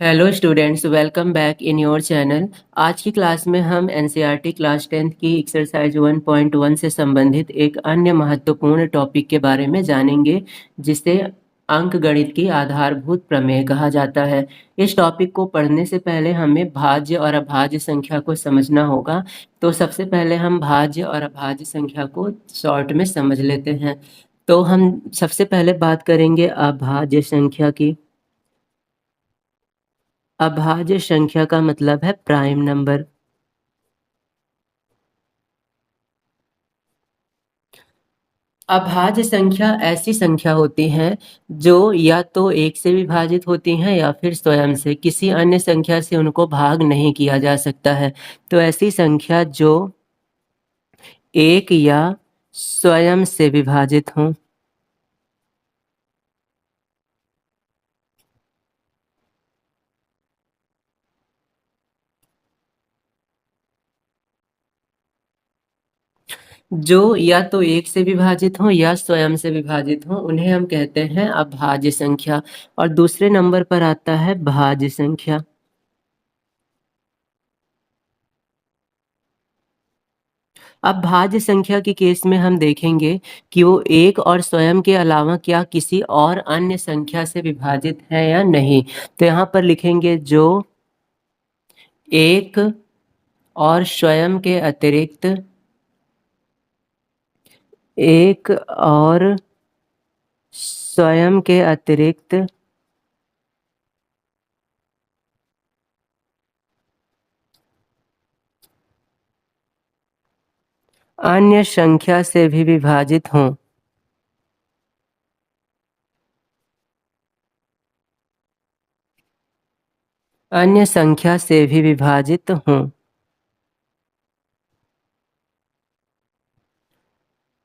Hello students, welcome back in your channel. आज की class में हम एनसीईआरटी क्लास 10th की एक्सरसाइज 1.1 से संबंधित एक अन्य महत्वपूर्ण टॉपिक के बारे में जानेंगे, जिसे अंकगणित की आधारभूत प्रमेय कहा जाता है। इस टॉपिक को पढ़ने से पहले हमें भाज्य और अभाज्य संख्या को समझना होगा। तो सबसे पहले हम भाज्य और अभाज्य संख्या को शॉर्ट में समझ लेते हैं। तो हम सबसे पहले बात करेंगे अभाज्य संख्या की। अभाज्य संख्या का मतलब है प्राइम नंबर। अभाज्य संख्या ऐसी संख्या होती है जो या तो एक से विभाजित होती हैं या फिर स्वयं से, किसी अन्य संख्या से उनको भाग नहीं किया जा सकता है। तो ऐसी संख्या जो एक या स्वयं से विभाजित हों। जो या तो एक से विभाजित हों या स्वयं से विभाजित हों, उन्हें हम कहते हैं अभाज्य संख्या। और दूसरे नंबर पर आता है भाज्य संख्या। अब भाज्य संख्या के केस में हम देखेंगे कि वो एक और स्वयं के अलावा क्या किसी और अन्य संख्या से विभाजित है या नहीं। तो यहाँ पर लिखेंगे जो एक और स्वयं के अतिरिक्त, एक और स्वयं के अतिरिक्त अन्य संख्या से भी विभाजित हों। अन्य संख्या से भी विभाजित हों,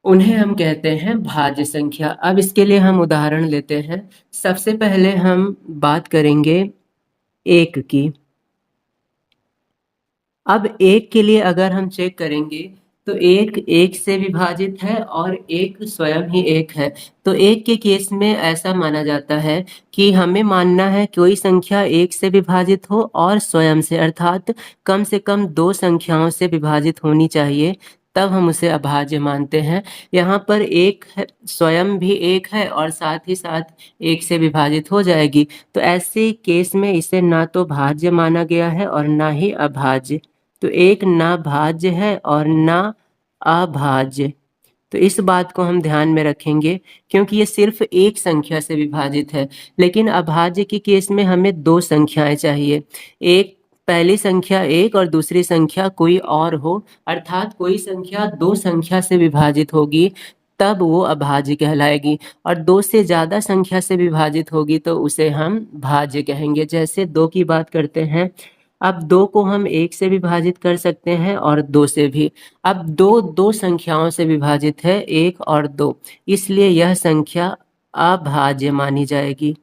उन्हें हम कहते हैं भाज्य संख्या। अब इसके लिए हम उदाहरण लेते हैं। सबसे पहले हम बात करेंगे एक की। अब एक के लिए अगर हम चेक करेंगे तो एक एक से विभाजित है और एक स्वयं ही एक है। तो एक के केस में ऐसा माना जाता है कि हमें मानना है कोई संख्या एक से विभाजित हो और स्वयं से, अर्थात कम से कम दो संख्याओं से विभाजित होनी चाहिए, तब हम उसे अभाज्य मानते हैं। यहाँ पर एक है, स्वयं भी एक है और साथ ही साथ एक से विभाजित हो जाएगी। तो ऐसे केस में इसे ना तो भाज्य माना गया है और ना ही अभाज्य। तो एक ना भाज्य है और ना अभाज्य। तो इस बात को हम ध्यान में रखेंगे क्योंकि ये सिर्फ एक संख्या से विभाजित है। लेकिन अभाज्य के केस में हमें दो संख्याएं चाहिए। एक, पहली संख्या एक और दूसरी संख्या कोई और हो, अर्थात कोई संख्या दो संख्या से विभाजित होगी, तब वो अभाज्य कहलाएगी। और दो से ज्यादा संख्या से विभाजित होगी तो उसे हम भाज्य कहेंगे। जैसे दो की बात करते हैं। अब दो को हम एक से विभाजित कर सकते हैं और दो से भी। अब दो दो संख्याओं से विभाजित है, एक और दो, इसलिए यह संख्या अभाज्य मानी जाएगी।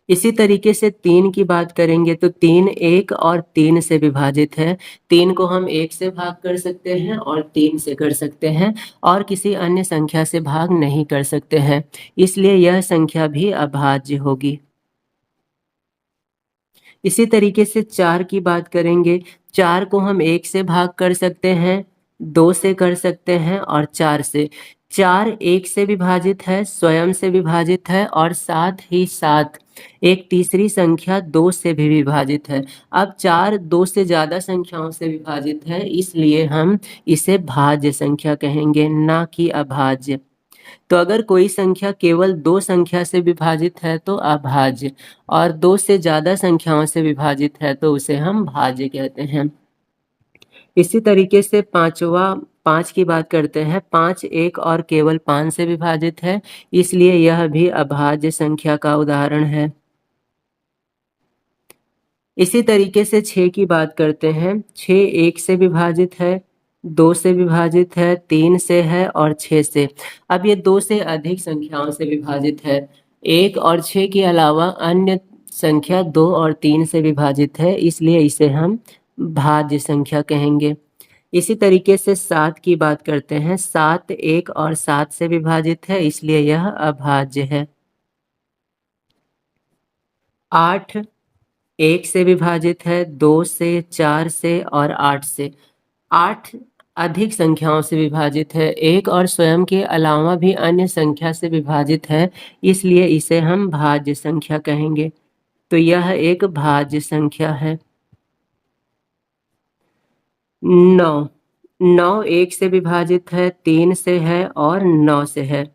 इसी तरीके से तीन की बात करेंगे तो तीन एक और तीन से विभाजित है। तीन को हम एक से भाग कर सकते हैं और तीन से कर सकते हैं और किसी अन्य संख्या से भाग नहीं कर सकते हैं, इसलिए यह संख्या भी अभाज्य होगी। इसी तरीके से चार की बात करेंगे। चार को हम एक से भाग कर सकते हैं, दो से कर सकते हैं और चार से। चार एक से विभाजित है, स्वयं से विभाजित है और साथ ही साथ एक तीसरी संख्या दो से भी विभाजित है। अब चार दो से ज्यादा संख्याओं से विभाजित है, इसलिए हम इसे भाज्य संख्या कहेंगे, ना कि अभाज्य। तो अगर कोई संख्या केवल दो संख्या से विभाजित है तो अभाज्य, और दो से ज्यादा संख्याओं से विभाजित है तो उसे हम भाज्य कहते हैं। इसी तरीके से पांच की बात करते हैं। पांच एक और केवल पांच से विभाजित है, इसलिए यह भी अभाज्य संख्या का उदाहरण है। इसी तरीके से छः की बात करते हैं। छः एक से विभाजित है, दो से विभाजित है, तीन से है और छः से। अब ये दो से अधिक संख्याओं से विभाजित है। एक और छः के अलावा अन्य संख्या दो और तीन से विभाजित है, इसलिए इसे हम भाज्य संख्या कहेंगे। इसी तरीके से सात की बात करते हैं। सात एक और सात से विभाजित है, इसलिए यह अभाज्य है। 8 1 से विभाजित है, 2 से, 4 से और 8 से। 8 अधिक संख्याओं से विभाजित है, 1 और स्वयं के अलावा भी अन्य संख्या से विभाजित है, इसलिए इसे हम भाज्य संख्या कहेंगे। तो यह एक भाज्य संख्या है। 9 9 1 से विभाजित है, 3 से है और 9 से है।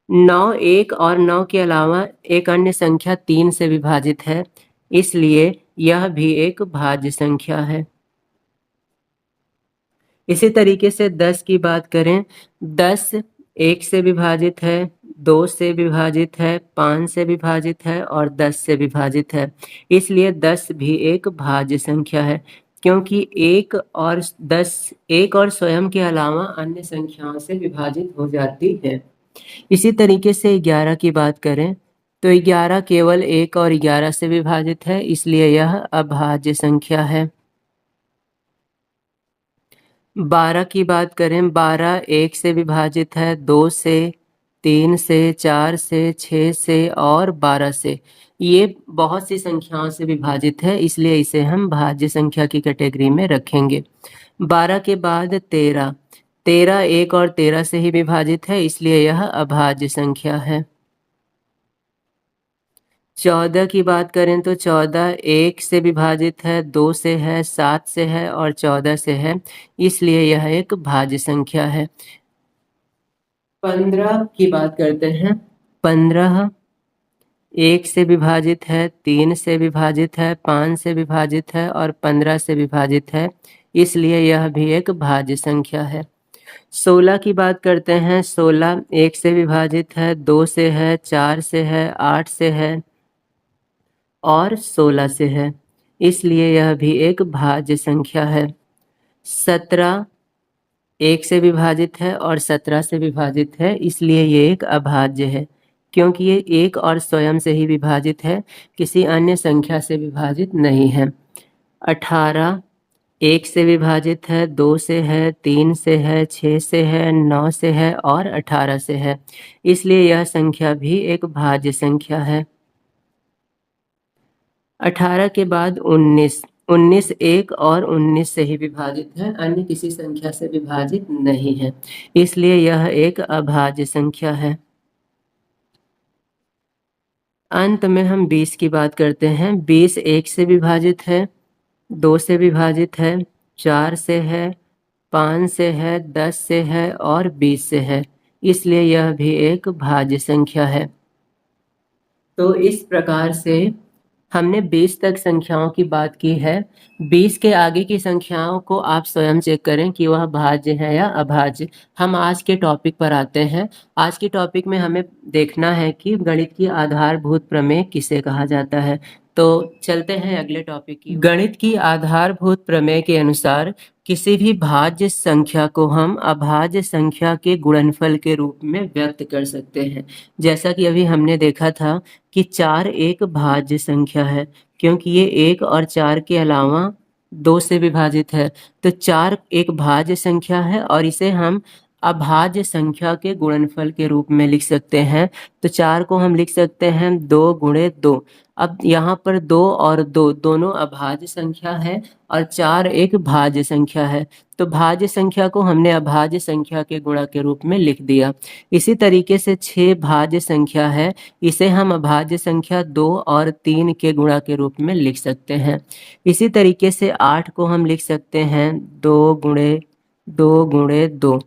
9 1 और 9 के अलावा एक अन्य संख्या 3 से विभाजित है, इसलिए यह भी एक भाज्य संख्या है। इसी तरीके से 10 की बात करें, 10 1 से विभाजित है, 2 से विभाजित है, 5 से विभाजित है और 10 से विभाजित है, इसलिए 10 भी एक भाज्य संख्या है, क्योंकि 1 और 10 1 और स्वयं के अलावा अन्य संख्याओं से विभाजित हो जाती है। इसी तरीके से 11 की बात करें तो 11 केवल 1 और 11 से विभाजित है, इसलिए यह अभाज्य संख्या है। 12 की बात करें, 12 1 से विभाजित है, 2 से, 3 से, 4 से, 6 से और 12 से। ये बहुत सी संख्याओं से विभाजित है, इसलिए इसे हम भाज्य संख्या की कैटेगरी में रखेंगे। 12 के बाद 13 13 1 और 13 से ही विभाजित है, इसलिए यह अभाज्य संख्या है। 14 की बात करें तो 14 1 से विभाजित है, 2 से है, 7 से है और 14 से है, इसलिए यह एक भाज्य संख्या है। 15 की बात करते हैं। 15 1 से विभाजित है, 3 से विभाजित है, 5 से विभाजित है और 15 से विभाजित है, इसलिए यह भी एक भाज्य संख्या है। 16 की बात करते हैं। 16 1 से विभाजित है, 2 से है, 4 से है, 8 से है और 16 से है, इसलिए यह भी एक भाज्य संख्या है। 17 1 से विभाजित है और 17 से विभाजित है, इसलिए ये एक अभाज्य है, क्योंकि ये 1 और स्वयं से ही विभाजित है, किसी अन्य संख्या से विभाजित नहीं है। 18 1 से विभाजित है, 2 से है, 3 से है, 6 से है, 9 से है और 18 से है, इसलिए यह संख्या भी एक भाज्य संख्या है। 18 के बाद 19 19 1 और 19 से ही विभाजित है, अन्य किसी संख्या से विभाजित नहीं है, इसलिए यह एक अभाज्य संख्या है। अंत में हम 20 की बात करते हैं। 20 1 से विभाजित है, 2 से विभाजित है, 4 से है, 5 से है, 10 से है और 20 से है, इसलिए यह भी एक भाज्य संख्या है। तो इस प्रकार से हमने 20 तक संख्याओं की बात की है। 20 के आगे की संख्याओं को आप स्वयं चेक करें कि वह भाज्य है या अभाज्य। हम आज के टॉपिक पर आते हैं। आज के टॉपिक में हमें देखना है कि गणित की आधारभूत प्रमेय किसे कहा जाता है। तो चलते हैं अगले टॉपिक की। गणित की आधारभूत प्रमेय के अनुसार किसी भी भाज्य संख्या को हम अभाज्य संख्या के गुणनफल के रूप में व्यक्त कर सकते हैं। जैसा कि अभी हमने देखा था कि 4 एक भाज्य संख्या है, क्योंकि ये 1 और 4 के अलावा 2 से विभाजित है, तो 4 एक भाज्य संख्या है और इसे हम अभाज्य संख्या के गुणनफल के रूप में लिख सकते हैं। तो 4 को हम लिख सकते हैं 2 गुणे 2। अब यहाँ पर 2 और 2 दोनों अभाज्य संख्या है और 4 एक भाज्य संख्या है, तो भाज्य संख्या को हमने अभाज्य संख्या के गुणा के रूप में लिख दिया। इसी तरीके से 6 भाज्य संख्या है, इसे हम अभाज्य संख्या 2 और 3 के गुणा के रूप में लिख सकते हैं। इसी तरीके से 8 को हम लिख सकते हैं 2 गुणे 2 गुणे 2।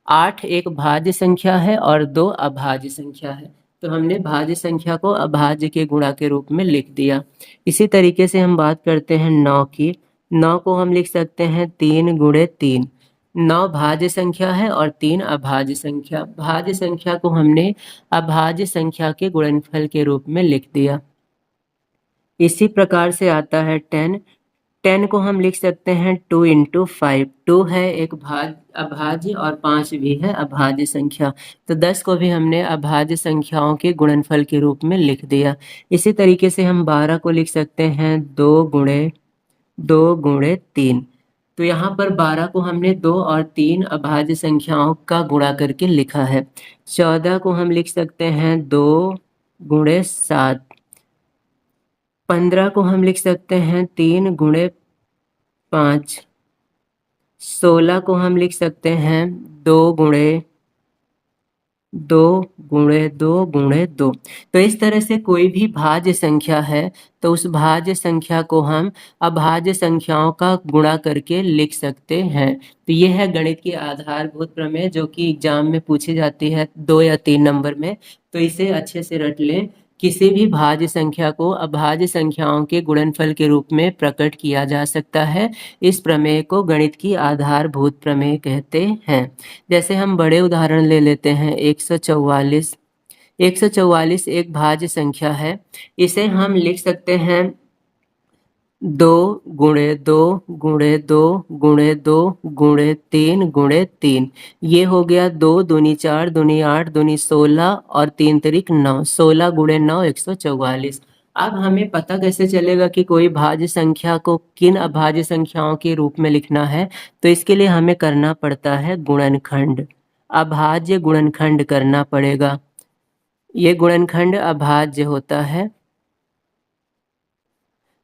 8 एक भाज्य संख्या है और 2 अभाज्य संख्या है, तो हमने भाज्य संख्या को अभाज्य के गुणा के रूप में लिख दिया। इसी तरीके से हम बात करते हैं 9 की। 9 को हम लिख सकते हैं 3 गुणे 3। 9 भाज्य संख्या है और 3 अभाज्य संख्या। भाज्य संख्या को हमने अभाज्य संख्या के गुणनफल के रूप में लिख दिया। इसी प्रकार से आता है 10। 10 को हम लिख सकते हैं 2 इंटू 5। 2 है एक अभाज्य और 5 भी है अभाज्य संख्या, तो 10 को भी हमने अभाज्य संख्याओं के गुणनफल के रूप में लिख दिया। इसी तरीके से हम 12 को लिख सकते हैं 2 गुणे 3। तो यहाँ पर 12 को हमने 2 और 3 अभाज्य संख्याओं का गुणा करके लिखा है। 14 को हम लिख सकते हैं 2 गुणे 7। 15 को हम लिख सकते हैं 3 गुणे 5। 16 को हम लिख सकते हैं 2 गुणे 2 तो इस तरह से कोई भी भाज्य संख्या है तो उस भाज्य संख्या को हम अभाज्य संख्याओं का गुणा करके लिख सकते हैं। तो ये है गणित की आधारभूत प्रमेय जो कि एग्जाम में पूछी जाती है 2 या 3 नंबर में। तो इसे अच्छे से रट लें। किसी भी भाज्य संख्या को अभाज्य संख्याओं के गुणनफल के रूप में प्रकट किया जा सकता है। इस प्रमेय को गणित की आधारभूत प्रमेय कहते हैं। जैसे हम बड़े उदाहरण ले लेते हैं 144। 144 एक भाज्य संख्या है। इसे हम लिख सकते हैं 2 गुणे 2 गुणे 2 गुणे 3 गुणे 3। ये हो गया 2 दूनी 4 दूनी 8 दूनी 16 और 3 तिरिक 9। 16 गुणे 9 144। अब हमें पता कैसे चलेगा कि कोई भाज्य संख्या को किन अभाज्य संख्याओं के रूप में लिखना है? तो इसके लिए हमें करना पड़ता है गुणनखंड। अभाज्य गुणनखंड करना पड़ेगा। ये गुणनखंड अभाज्य होता है।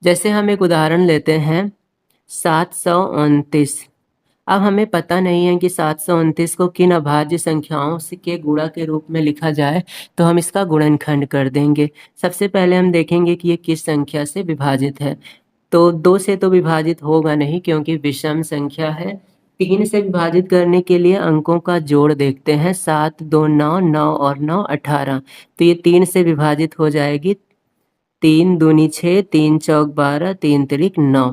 जैसे हम एक उदाहरण लेते हैं 729। अब हमें पता नहीं है कि 729 को किन अभाज्य संख्याओं के गुणा के रूप में लिखा जाए, तो हम इसका गुणनखंड कर देंगे। सबसे पहले हम देखेंगे कि ये किस संख्या से विभाजित है। तो 2 से तो विभाजित होगा नहीं क्योंकि विषम संख्या है। 3 से विभाजित करने के लिए अंकों का जोड़ देखते हैं। 7 2 9 9 और 9 18। तो ये 3 से विभाजित हो जाएगी। 3 दूनी 6 3 चौक 12 3 तिरिक 9।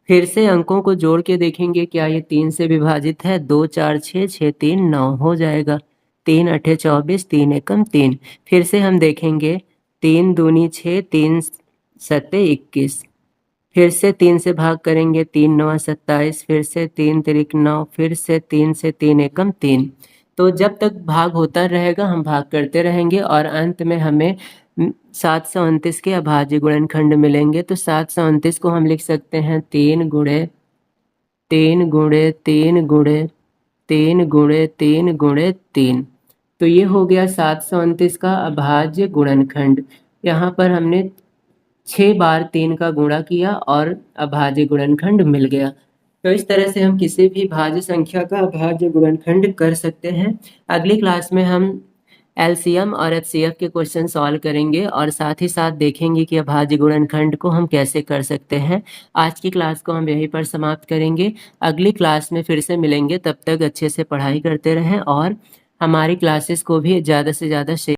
फिर से अंकों को जोड़ के देखेंगे क्या ये 3 से विभाजित है। 2 4 6 6 3 9 हो जाएगा। 3 8 24 3 एकम 3। फिर से हम देखेंगे 3 दूनी 6 3 सत्ते 21। फिर से 3 से भाग करेंगे 3 9 27। फिर से 3 तिरिक 9। फिर से 3 से 3 एकम 3। तो जब तक भाग होता रहेगा हम भाग करते रहेंगे और अंत में हमें 729 के अभाज्य गुणनखंड मिलेंगे। तो 729 को हम लिख सकते हैं 3 गुणे 3 गुणे 3 गुणे 3 गुणे 3 गुणे 3। तो ये हो गया 729 का अभाज्य गुणनखंड। यहाँ पर हमने 6 बार 3 का गुणा किया और अभाज्य गुणनखंड मिल गया। तो इस तरह से हम किसी भी भाज्य संख्या का अभाज्य गुणनखंड कर सकते हैं। अगली क्लास में हम एलसीएम और एचसीएफ के क्वेश्चन सॉल्व करेंगे और साथ ही साथ देखेंगे कि अभाज्य गुणनखंड को हम कैसे कर सकते हैं। आज की क्लास को हम यहीं पर समाप्त करेंगे। अगली क्लास में फिर से मिलेंगे। तब तक अच्छे से पढ़ाई करते रहें और हमारी क्लासेस को भी ज़्यादा से ज़्यादा शेयर